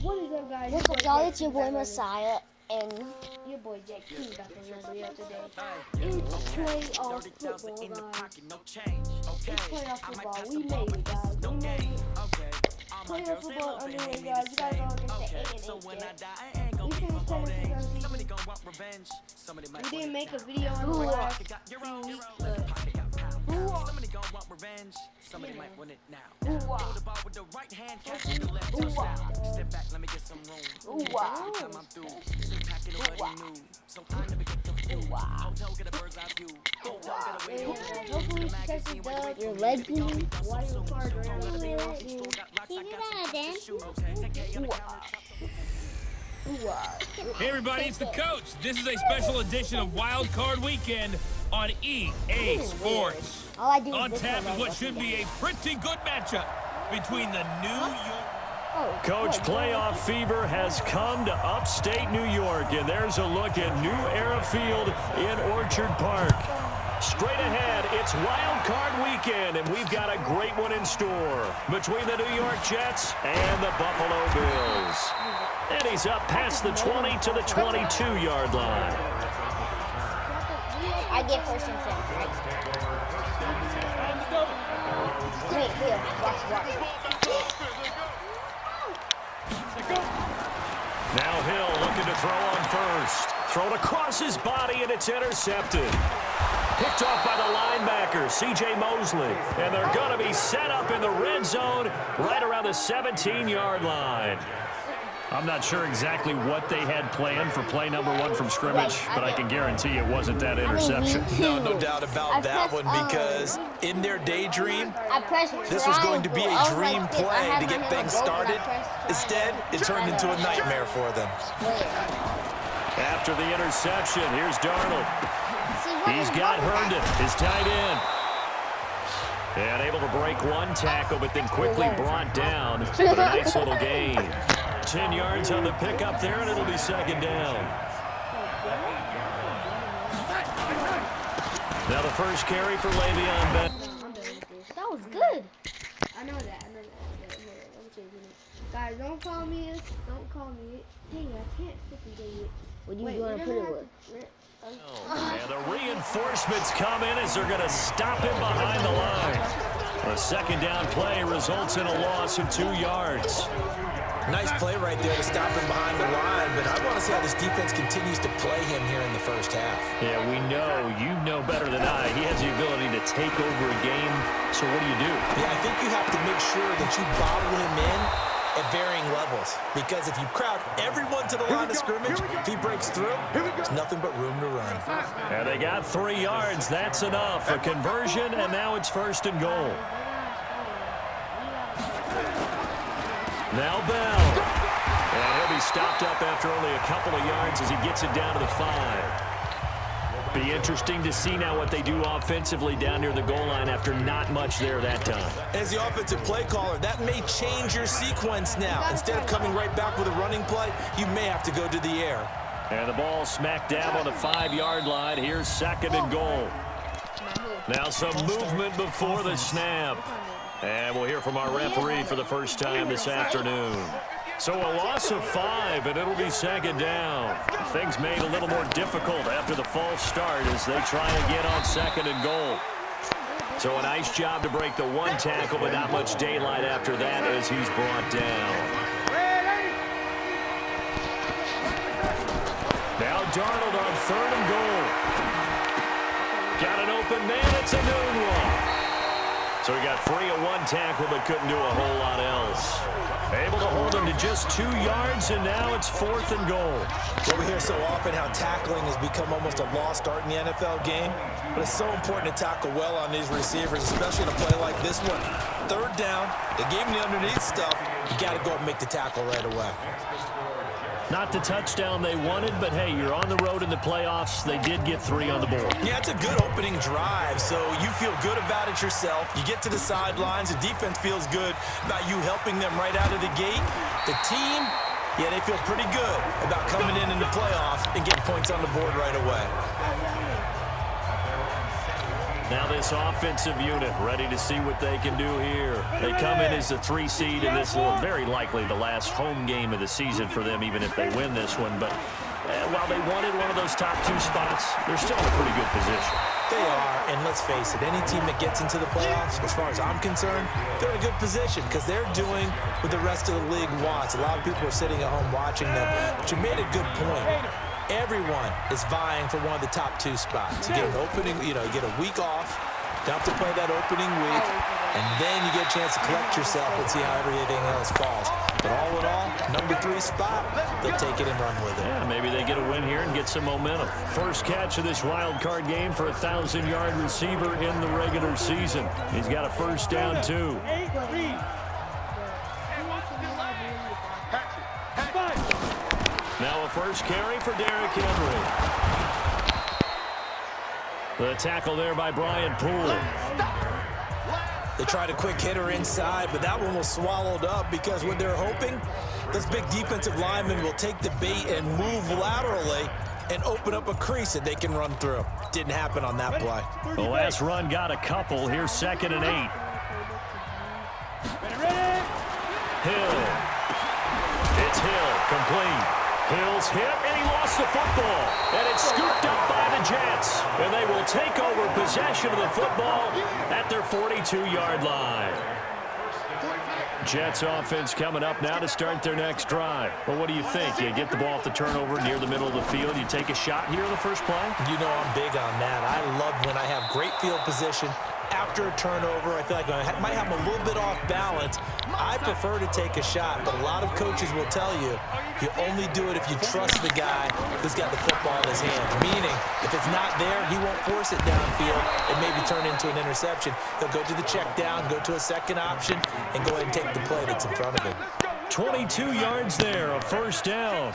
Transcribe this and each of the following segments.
What is up, guys? What's up, y'all? It's your boy Messiah and your boy Jack King back on another video today. It's playoff football, guys. It's playoff football. We made it, guys. We made it. Playoff football underway, guys. You guys know it's the 8 and 8 game. We finished technically our season. We didn't make a video on the last few weeks, but Somebody gon' want revenge. Somebody might win it now. Throw the ball with the right hand, catch it the left touchdown. Step back, let me get some room. Every time I'm through, sit back in what you knew. So I never get confused. Hotel get a bird's eye view. Hotel get a way over. hopefully she takes the dub. your leg beam. Why you card around? Hey everybody, it's the coach. This is a special edition of Wild Card Weekend on EA Sports. All I do On is tap is what should be a pretty good matchup between the New York... Coach, playoff fever has come to upstate New York, and there's a look at New Era Field in Orchard Park. Straight ahead, it's Wild Card Weekend, and we've got a great one in store between the New York Jets and the Buffalo Bills. And he's up past the 20 to the 22-yard line. I get first and 10, right? Wait, here, watch. Now Hill looking to throw on first. Thrown across his body, and it's intercepted. Picked off by the linebacker, C.J. Mosley. And they're going to be set up in the red zone right around the 17-yard line. I'm not sure exactly what they had planned for play number 1 from scrimmage, but I can guarantee it wasn't that interception. No doubt about that one, because in their daydream, this was going to be a dream play to get things started. Instead, it turned into a nightmare for them. After the interception, here's Darnold. He's got Herndon, his tight end. And able to break one tackle, but then quickly brought down with a nice little gain. 10 yards on the pickup there, and it'll be second down. Now the first carry for Le'Veon Bell. That was good. I know that. Let me change it. Guys, don't call me it. Don't call me it. Dang it, I can't freaking dang it. What do you want to put it with? And the reinforcements come in as they're going to stop him behind the line. A second down play results in a loss of 2 yards. Nice play right there to stop him behind the line, but I want to see how this defense continues to play him here in the first half. Yeah, we know. You know better than I. He has the ability to take over a game. So what do you do? Yeah, I think you have to make sure that you bottle him in at varying levels, because if you crowd everyone to the line of scrimmage, if he breaks through, there's nothing but room to run. And they got 3 yards. That's enough. A conversion, and now it's first and goal. Now Bell. And he'll be stopped up after only a couple of yards as he gets it down to the 5. Be interesting to see now what they do offensively down near the goal line after not much there that time. As the offensive play caller, that may change your sequence now. Instead of coming right back with a running play, you may have to go to the air. And the ball smacked down on the 5-yard line. Here's second and goal. Now some movement before the snap. And we'll hear from our referee for the first time this afternoon. So a loss of 5, and it'll be second down. Things made a little more difficult after the false start as they try again on second and goal. So a nice job to break the 1 tackle, but not much daylight after that as he's brought down. Now Darnold on third and goal. Got an open man. It's a noon walk. So he got free of 1 tackle, but couldn't do a whole lot else. Able to hold him to just 2 yards, and now it's fourth and goal. Well, we hear so often how tackling has become almost a lost art in the NFL game, but it's so important to tackle well on these receivers, especially in a play like this one. Third down, they gave him the underneath stuff. You got to go up and make the tackle right away. Not the touchdown they wanted, but hey, you're on the road in the playoffs. They did get 3 on the board. Yeah, it's a good opening drive, so you feel good about it yourself. You get to the sidelines. The defense feels good about you helping them right out of the gate. The team, yeah, they feel pretty good about coming in the playoffs and getting points on the board right away. Now this offensive unit ready to see what they can do here. They come in as a 3 seed, and this will very likely the last home game of the season for them, even if they win this one. But while they wanted one of those top 2 spots, they're still in a pretty good position. They are, and let's face it, any team that gets into the playoffs, as far as I'm concerned, they're in a good position because they're doing what the rest of the league wants. A lot of people are sitting at home watching them, but you made a good point. Everyone is vying for one of the top 2 spots. You get an opening, you get a week off, don't have to play that opening week, and then you get a chance to collect yourself and see how everything else falls. But all in all, number 3 spot, they'll take it and run with it. Yeah, maybe they get a win here and get some momentum. First catch of this wild card game for a 1,000-yard receiver in the regular season. He's got a first down, too. Now a first carry for Derrick Henry. The tackle there by Brian Poole. They tried a quick hitter inside, but that one was swallowed up because what they're hoping, this big defensive lineman will take the bait and move laterally and open up a crease that they can run through. Didn't happen on that play. The last run got a couple. Here's 2nd and 8. Hill. It's Hill, complete. Hill's hit, and he lost the football. And it's scooped up by the Jets. And they will take over possession of the football at their 42-yard line. Jets offense coming up now to start their next drive. Well, what do you think? You get the ball off the turnover near the middle of the field. You take a shot here in the first play? You know I'm big on that. I love when I have great field position. After a turnover, I feel like I might have a little bit off balance. I prefer to take a shot, but a lot of coaches will tell you, you only do it if you trust the guy who's got the football in his hand. Meaning, if it's not there, he won't force it downfield and maybe turn into an interception. He'll go to the check down, go to a second option, and go ahead and take the play that's in front of him. 22 yards there, a first down.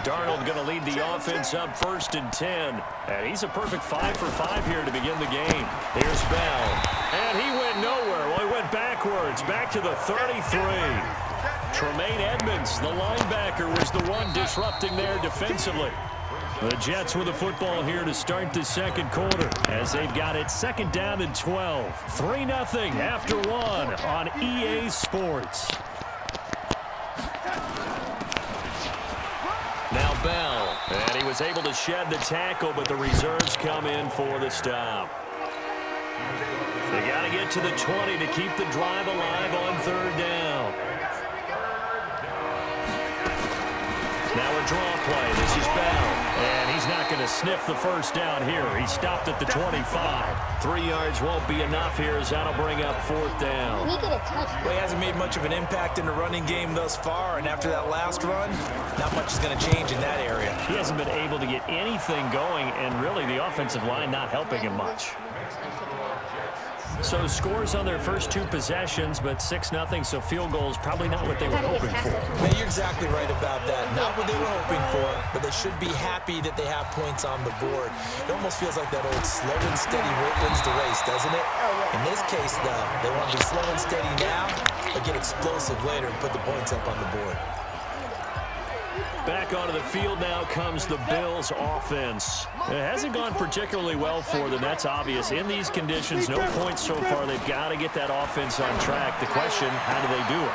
Darnold going to lead the offense up 1st and 10. And he's a perfect 5 for 5 here to begin the game. Here's Bell. And he went nowhere. Well, he went backwards, back to the 33. Tremaine Edmonds, the linebacker, was the one disrupting there defensively. The Jets with the football here to start the second quarter as they've got it 2nd down and 12. 3-0 after 1 on EA Sports. Now Bell, and he was able to shed the tackle, but the reserves come in for the stop. They got to get to the 20 to keep the drive alive on 3rd down. Now a draw play. This is Bell, and he's not going to sniff the first down here. He stopped at the 25. 3 yards won't be enough here as that'll bring up 4th down. We get a touchdown. Well, he hasn't made much of an impact in the running game thus far, and after that last run, not much is going to change in that area. He hasn't been able to get anything going, and really the offensive line not helping him much. So scores on their first 2 possessions, but 6-0, so field goals probably not what they were hoping for. Man, you're exactly right about that. Not what they were hoping for, but they should be happy that they have points on the board. It almost feels like that old slow and steady wins the race, doesn't it? In this case, though, they want to be slow and steady now, but get explosive later and put the points up on the board. Back onto the field now comes the Bills offense. It hasn't gone particularly well for them. That's obvious. In these conditions, no points so far. They've got to get that offense on track. The question, how do they do it?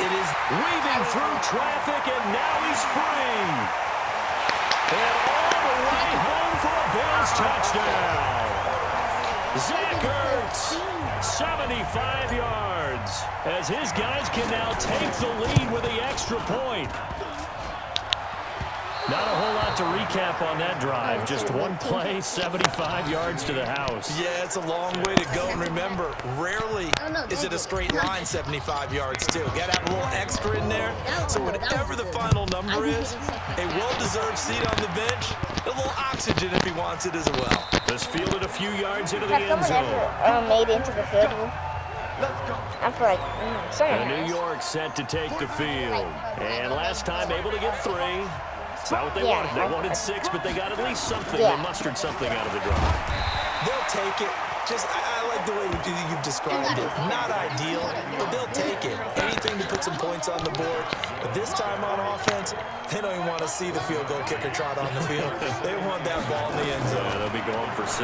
It is weaving through traffic, and now he's free. And all the way home for a Bills touchdown. Zach Ertz, 75 yards, as his guys can now take the lead with the extra point. Not a whole lot to recap on that drive. Just one play, 75 yards to the house. Yeah, it's a long way to go. And remember, rarely is it a straight line 75 yards, too. Got to have a little extra in there. So whatever the final number is, a well-deserved seat on the bench, a little oxygen if he wants it as well. Just fielded a few yards into the end zone. Made into the field goal. I'm for like, New York set to take the field. And last time able to get 3. It's not what they wanted. They wanted 6, but they got at least something. They mustered something out of the drive. They'll take it. I like the way you've described it. Not ideal, but they'll take it. Anything to put some points on the board. But this time on offense, they don't even want to see the field goal kicker trot on the field. They want that ball in the end zone. Yeah, they'll be going for 6.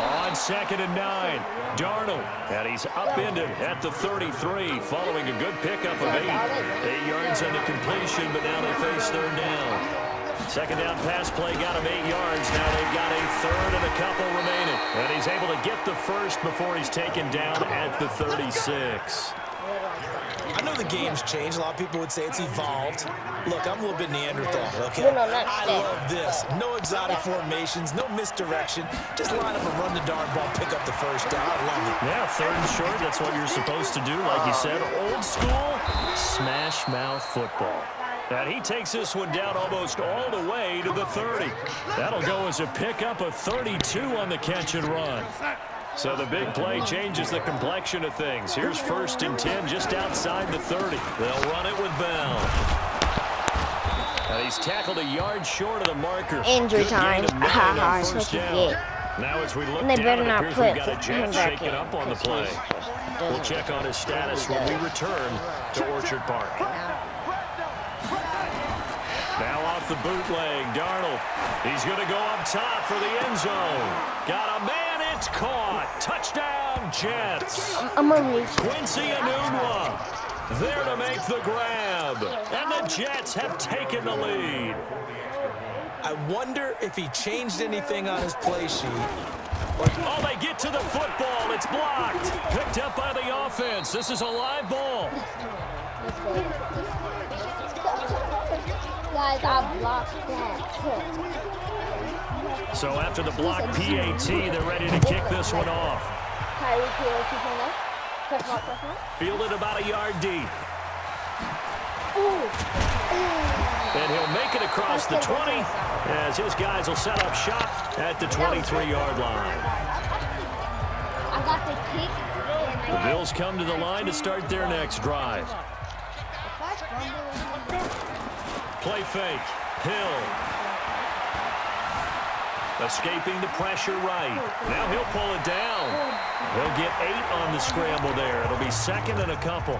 On 2nd and 9, Darnold, and he's upended at the 33 following a good pickup of 8. 8 yards on the completion, but now they face 3rd down. Second down pass play got him 8 yards. Now they've got a 3rd and a couple remaining. And he's able to get the first before he's taken down at the 36. I know the game's changed. A lot of people would say it's evolved. Look, I'm a little bit Neanderthal, okay? I love this. No exotic formations, no misdirection. Just line up and run the darn ball, pick up the first down. I love it. Yeah, 3rd and short, that's what you're supposed to do. Like you said, old school, smash mouth football. And he takes this one down almost all the way to the 30. That'll go as a pickup of 32 on the catch and run. So the big play changes the complexion of things. Here's 1st and 10 just outside the 30. They'll run it with Bell. And he's tackled a yard short of the marker. Injury time. Haha, first so down. Now as we look and they down, better it not appears put we've got a Jet shaking up on the play. We'll check on his status when we return to Orchard Park. Now off the bootleg, Darnold. He's going to go up top for the end zone. Got a man. It's caught. Touchdown, Jets. Quincy Enunwa there to make the grab. And the Jets have taken the lead. I wonder if he changed anything on his play sheet. Oh, they get to the football. It's blocked. Picked up by the offense. This is a live ball. Guys, I blocked that. So after the block PAT, they're ready to kick this one off. Fielded about a yard deep. And he'll make it across the 20 as his guys will set up shop at the 23-yard line. I got the kick. The Bills come to the line to start their next drive. Play fake. Hill. Escaping the pressure right. Now he'll pull it down. He'll get 8 on the scramble there. It'll be 2nd and a couple.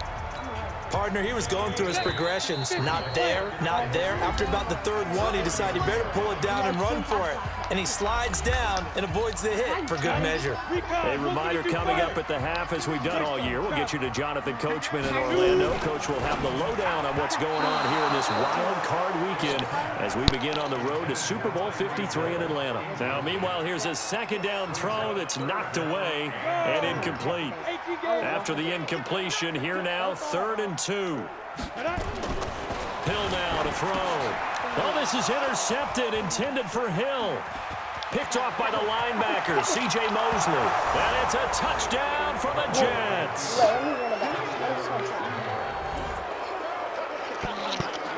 Partner, he was going through his progressions. Not there, not there. After about the 3rd one, he decided he better pull it down and run for it. And he slides down and avoids the hit for good measure. A reminder coming up at the half, as we've done all year. We'll get you to Jonathan Coachman in Orlando. Coach will have the lowdown on what's going on here in this wild card weekend as we begin on the road to Super Bowl 53 in Atlanta. Now, meanwhile, here's a 2nd down throw that's knocked away and incomplete. After the incompletion, here now, 3rd and 2. Hill now to throw. Well, this is intercepted, intended for Hill. Picked off by the linebacker, C.J. Mosley. And it's a touchdown for the Jets.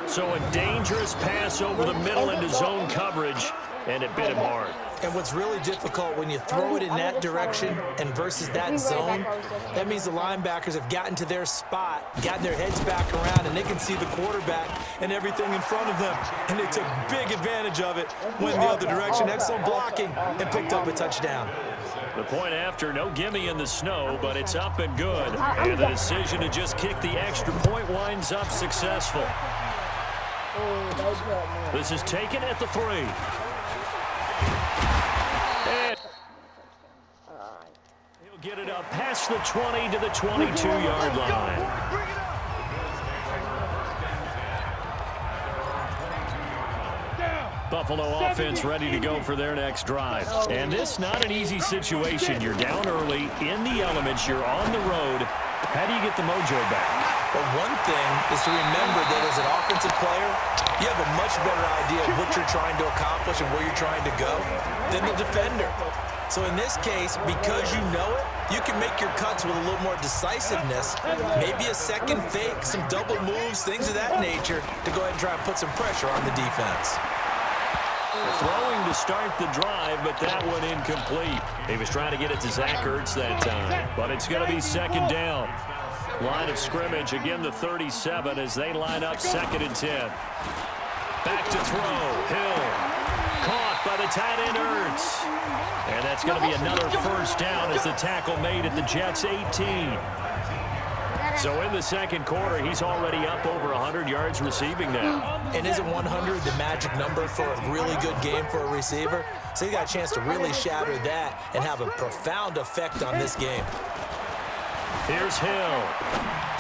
So a dangerous pass over the middle into zone coverage, and it bit him hard. And what's really difficult when you throw it in that direction and versus that zone, that means the linebackers have gotten to their spot, gotten their heads back around, and they can see the quarterback and everything in front of them. And they took big advantage of it, went the other direction, excellent blocking, and picked up a touchdown. The point after, no gimme in the snow, but it's up and good. And the decision to just kick the extra point winds up successful. This is taken at the 3. And he'll get it up past the 20 to the 22-yard line. Buffalo offense ready to go for their next drive. And this not an easy situation. You're down early, in the elements, you're on the road. How do you get the mojo back? Well, one thing is to remember that as an offensive player, you have a much better idea of what you're trying to accomplish and where you're trying to go than the defender. So in this case, because you know it, you can make your cuts with a little more decisiveness, maybe a second fake, some double moves, things of that nature, to go ahead and try and put some pressure on the defense. Throwing to start the drive, but that one incomplete. He was trying to get it to Zach Ertz that time, but it's going to be 2nd down. Line of scrimmage, again the 37 as they line up 2nd and 10. Back to throw, Hill. Caught by the tight end Ertz. And that's going to be another first down as the tackle made at the Jets' 18. So in the second quarter, he's already up over 100 yards receiving now. And isn't 100 the magic number for a really good game for a receiver? So he got a chance to really shatter that and have a profound effect on this game. Here's Hill.